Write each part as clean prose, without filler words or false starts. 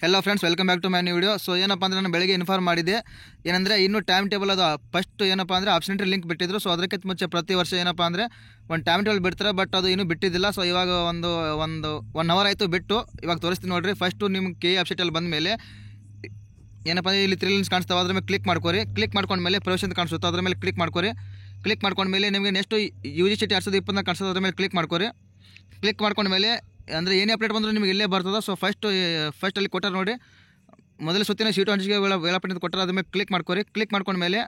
Hello friends, welcome back to my new video. So ಏನಪ್ಪ ಅಂದರೆ ನಾನು ಬೆಳಗ್ಗೆ ಇನ್ಫಾರ್ಮ್ ಮಾಡಿದ್ದೆ ಏನಂದರೆ ಇನ್ನೂ ಟೈಮ್ ಟೇಬಲ್ ಅದು ಫಸ್ಟ್ ಏನಪ್ಪ ಅಂದರೆ ಆಪ್ಷನ್ಟ್ರಿ ಲಿಂಕ್ ಬಿಟ್ಟಿದ್ರು. ಸೊ ಅದಕ್ಕಿಂತ ಮುಂಚೆ ಪ್ರತಿ ವರ್ಷ ಏನಪ್ಪ ಅಂದರೆ ಒಂದು ಟೈಮ್ ಟೇಬಲ್ ಬಿಡ್ತಾರೆ, ಬಟ್ ಅದು ಇನ್ನೂ ಬಿಟ್ಟಿದ್ದಿಲ್ಲ. ಸೊ ಇವಾಗ ಒಂದು ಒಂದು 1 ಅವರ್ ಆಯಿತು ಬಿಟ್ಟು. ಇವಾಗ ತೋರಿಸ್ತೀನಿ ನೋಡಿರಿ. ಫಸ್ಟು ನಿಮ್ಗೆ ಕೆ ವೆಬ್ಸೈಟಲ್ಲಿ ಬಂದ ಮೇಲೆ ಏನಪ್ಪ ಅಂದರೆ ಇಲ್ಲಿ 3 ಲೈನ್ಸ್ ಕಾಣಿಸ್ತಾವೆ, ಅದ್ರ ಮೇಲೆ ಕ್ಲಿಕ್ ಮಾಡ್ಕೊರಿ. ಕ್ಲಿಕ್ ಮಾಡ್ಕೊಂಡ್ಮೇಲೆ ಪ್ರವೇಶ ಅಂತ ಕಾಣಿಸುತ್ತೆ, ಅದ್ರ ಮೇಲೆ ಕ್ಲಿಕ್ ಮಾಡ್ಕೊರಿ. ಕ್ಲಿಕ್ ಮಾಡ್ಕೊಂಡ್ಮೇಲೆ ನಿಮಗೆ ನೆಕ್ಸ್ಟು UGC 2020 ಕಾಣಿಸೋದು, ಅದ್ರ ಮೇಲೆ ಕ್ಲಿಕ್ ಮಾಡ್ಕೊರಿ. ಕ್ಲಿಕ್ ಮಾಡ್ಕೊಂಡ್ಮೇಲೆ ಅಂದರೆ ಏನೇ ಅಪ್ಡೇಟ್ ಬಂದರೂ ನಿಮಗೆ ಇಲ್ಲೇ ಬರ್ತದೆ. ಸೊ ಫಸ್ಟಲ್ಲಿ ಕೊಟ್ಟಾರೆ ನೋಡಿ, ಮೊದಲ ಸುತ್ತಿನ ಸೀಟು ಹಂಚಿಕೆ ವೇಳಾಪಟ್ಟಿ ಅಂತ ಕೊಟ್ಟರೆ, ಅದ್ರ ಮೇಲೆ ಕ್ಲಿಕ್ ಮಾಡ್ಕೊರಿ. ಕ್ಲಿಕ್ ಮಾಡ್ಕೊಂಡ್ಮೇಲೆ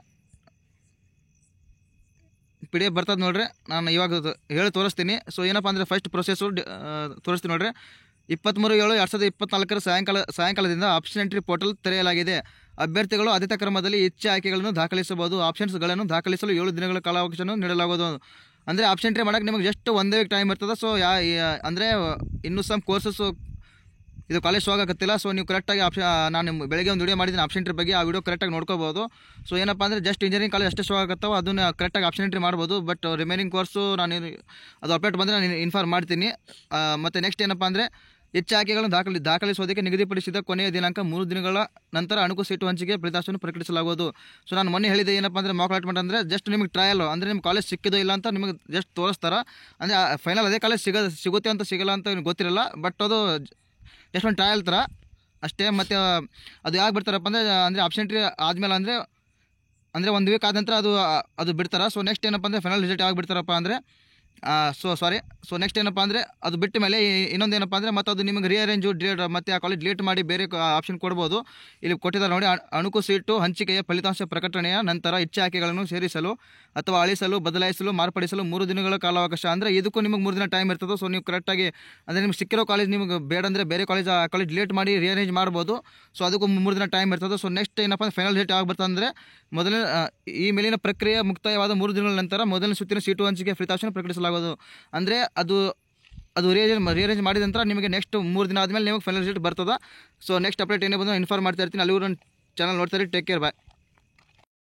PDF ಬರ್ತದೆ ನೋಡ್ರಿ. ನಾನು ಇವಾಗ ಹೇಳಿ ತೋರಿಸ್ತೀನಿ. ಸೊ ಏನಪ್ಪ ಅಂದರೆ ಫಸ್ಟ್ ಪ್ರೊಸೆಸ್ಸು ತೋರಿಸ್ತೀನಿ ನೋಡ್ರಿ. 23/7/2024 ಸಾಯಂಕಾಲದಿಂದ ಆಪ್ಷನ್ ಎಂಟ್ರಿ ಪೋರ್ಟಲ್ ತೆರೆಯಲಾಗಿದೆ. ಅಭ್ಯರ್ಥಿಗಳು ಆದ್ಯತಾ ಕ್ರಮದಲ್ಲಿ ಇಚ್ಛೆ ಆಯ್ಕೆಗಳನ್ನು ದಾಖಲಿಸಬಹುದು. ಆಪ್ಷನ್ಸ್ಗಳನ್ನು ದಾಖಲಿಸಲು 7 ದಿನಗಳ ಕಾಲಾವಕಾಶವನ್ನು ನೀಡಲಾಗುವುದು. ಅಂದರೆ ಆಪ್ಷನ್ ಎಂಟ್ರಿ ಮಾಡೋಕ್ಕೆ ನಿಮಗೆ ಜಸ್ಟ್ 1 ವೀಕ್ ಟೈಮ್ ಇರ್ತದೆ. ಸೊ ಅಂದರೆ ಇನ್ನೂ ಸಮ್ ಕೋರ್ಸಸ್ಸು ಇದು ಕಾಲೇಜ್ ಶೋ ಆಗುತ್ತಿಲ್ಲ. ಸೊ ನೀವು ಕರೆಕ್ಟಾಗಿ ನಾನು ಬೆಳಗ್ಗೆ ಒಂದು ವಿಡಿಯೋ ಮಾಡಿದ್ದೀನಿ ಆಪ್ಷನ್ ಎಂಟ್ರಿ ಬಗ್ಗೆ, ಆ ವಿಡಿಯೋ ಕರೆಕ್ಟಾಗಿ ನೋಡ್ಕೋಬೋದು. ಸೊ ಏನಪ್ಪ ಅಂದರೆ ಜಸ್ಟ್ ಇಂಜಿನಿಯರಿಂಗ್ ಕಾಲೇಜ್ ಅಷ್ಟೇ ಶೋ ಆಗುತ್ತವೆ, ಅದನ್ನು ಕರೆಕ್ಟಾಗಿ ಆಪ್ಷನ್ ಎಂಟ್ರಿ ಮಾಡ್ಬೋದು. ಬಟ್ ರಿಮೈನಿಂಗ್ ಕೋರ್ಸು ನಾನು ಅದು ಅಪ್ಡೇಟ್ ಬಂದರೆ ನಾನು ಇನ್ಫಾರ್ಮ್ ಮಾಡ್ತೀನಿ. ಮತ್ತು ನೆಕ್ಸ್ಟ್ ಏನಪ್ಪ ಅಂದರೆ ಹೆಚ್ಚು ಆಯ್ಕೆಗಳನ್ನು ದಾಖಲಿಸುವುದಕ್ಕೆ ನಿಗದಿಪಡಿಸಿದ ಕೊನೆಯ ದಿನಾಂಕ 3 ದಿನಗಳ ನಂತರ ಅಣುಕು ಸೀಟು ಹಂಚಿಕೆ ಫಲಿತಾಂಶವನ್ನು ಪ್ರಕಟಿಸಲಾಗುವುದು. ಸೊ ನಾನು ಮೊನ್ನೆ ಹೇಳಿದೆ ಏನಪ್ಪ ಅಂದರೆ ಮಾಕ್ ಅಲಾಟ್ಮೆಂಟ್ ಅಂದರೆ ಜಸ್ಟ್ ನಿಮಗೆ ಟ್ರಯಲ್, ಅಂದರೆ ನಿಮ್ಮ ಕಾಲೇಜ್ ಸಿಕ್ಕಿದೋ ಇಲ್ಲ ಅಂತ ನಿಮಗೆ ಜಸ್ಟ್ ತೋರಿಸ್ತಾರೆ. ಅಂದರೆ ಫೈನಲ್ ಅದೇ ಕಾಲೇಜ್ ಸಿಗುತ್ತೆ ಅಂತ ಸಿಗಲ್ಲ ಅಂತ ಗೊತ್ತಿರಲ್ಲ. ಬಟ್ ಅದು ಜಸ್ಟ್ ಒಂದು ಟ್ರಯಲ್ ಥರ ಅಷ್ಟೇ. ಮತ್ತು ಅದು ಯಾಕೆ ಬಿಡ್ತಾರಪ್ಪ ಅಂದರೆ ಆಪ್ಷನ್ ಎಂಟ್ರಿ ಆದಮೇಲೆ ಅಂದರೆ 1 ವೀಕ್ ಆದ ನಂತರ ಅದು ಬಿಡ್ತಾರೆ. ಸೊ ನೆಕ್ಸ್ಟ್ ಏನಪ್ಪ ಅಂದರೆ ಫೈನಲ್ ರಿಸಲ್ಟ್ ಯಾವಾಗ ಬಿಡ್ತಾರಪ್ಪ ಅಂದರೆ ಸೊ ನೆಕ್ಸ್ಟ್ ಏನಪ್ಪ ಅಂದರೆ ಅದು ಬಿಟ್ಟ ಮೇಲೆ ಇನ್ನೊಂದು ಏನಪ್ಪ ಅಂದರೆ ಮತ್ತು ಅದು ನಿಮಗೆ ರಿಅರೇಂಜು ಡಿಲೇಟ್ ಮತ್ತು ಆ ಕಾಲೇಜ್ ಡಿಲೀಟ್ ಮಾಡಿ ಬೇರೆ ಆಪ್ಷನ್ ಕೊಡ್ಬೋದು. ಇಲ್ಲಿ ಕೊಟ್ಟಿದ್ದಾರೆ ನೋಡಿ, ಅಣುಕು ಸೀಟು ಹಂಚಿಕೆಯ ಫಲಿತಾಂಶ ಪ್ರಕಟಣೆಯ ನಂತರ ಇಚ್ಛೆ ಆಯ್ಕೆಗಳನ್ನು ಸೇರಿಸಲು ಅಥವಾ ಅಳಿಸಲು, ಬದಲಾಯಿಸಲು, ಮಾರ್ಪಡಿಸಲು 3 ದಿನಗಳ ಕಾಲಾವಕಾಶ. ಅಂದರೆ ಇದಕ್ಕೂ ನಿಮಗೆ 3 ದಿನ ಟೈಮ್ ಇರ್ತದೆ. ಸೊ ನೀವು ಕರೆಕ್ಟಾಗಿ ಅಂದರೆ ನಿಮ್ಗೆ ಸಿಕ್ಕಿರೋ ಕಾಲೇಜ್ ನಿಮಗೆ ಬೇಡ ಅಂದರೆ ಬೇರೆ ಕಾಲೇಜ್ ಆ ಕಾಲೇಜ್ ಡಿಲೀಟ್ ಮಾಡಿ ರಿಅರೇಂಜ್ ಮಾಡ್ಬೋದು. ಸೊ ಅದಕ್ಕೂ 3 ದಿನ ಟೈಮ್ ಇರ್ತದೆ. ಸೊ ನೆಕ್ಸ್ಟ್ ಏನಪ್ಪ ಅಂದರೆ ಫೈನಲ್ ರಿಸಲ್ಟ್ ಯಾವಾಗ ಬರ್ತದೆ ಅಂದರೆ ಈ ಮೇಲಿನ ಪ್ರಕ್ರಿಯೆ ಮುಕ್ತಾಯವಾದ 3 ದಿನಗಳ ನಂತರ ಮೊದಲನೇ ಸುತ್ತಿನ ಸೀಟು ಹಂಚಿಕೆ ಫಲಿತಾಂಶ ಪ್ರಕಟಿಸಲಾಗುವುದು. ಅಂದರೆ ಅದು ರಿಅರೇಂಜ್ ಮಾಡಿದ ನಂತರ ನಿಮಗೆ ನೆಕ್ಸ್ಟ್ 3 ದಿನ ಆದಮೇಲೆ ನಿಮಗೆ ಫೈನಲ್ ರಿಸಲ್ಟ್ ಬರ್ತದೆ. ಸೊ ನೆಕ್ಸ್ಟ್ ಅಪ್ಡೇಟ್ ಏನೇ ಬಂದು ಇನ್ಫಾರ್ಮ್ ಮಾಡ್ತಾ ಇರ್ತೀನಿ. ಅಲ್ಲಿಗೂ ನನ್ನ ಚಾನಲ್ ನೋಡ್ತಾ ಇರಿ. ಟೇಕ್ ಕೇರ್, ಬಾಯ್.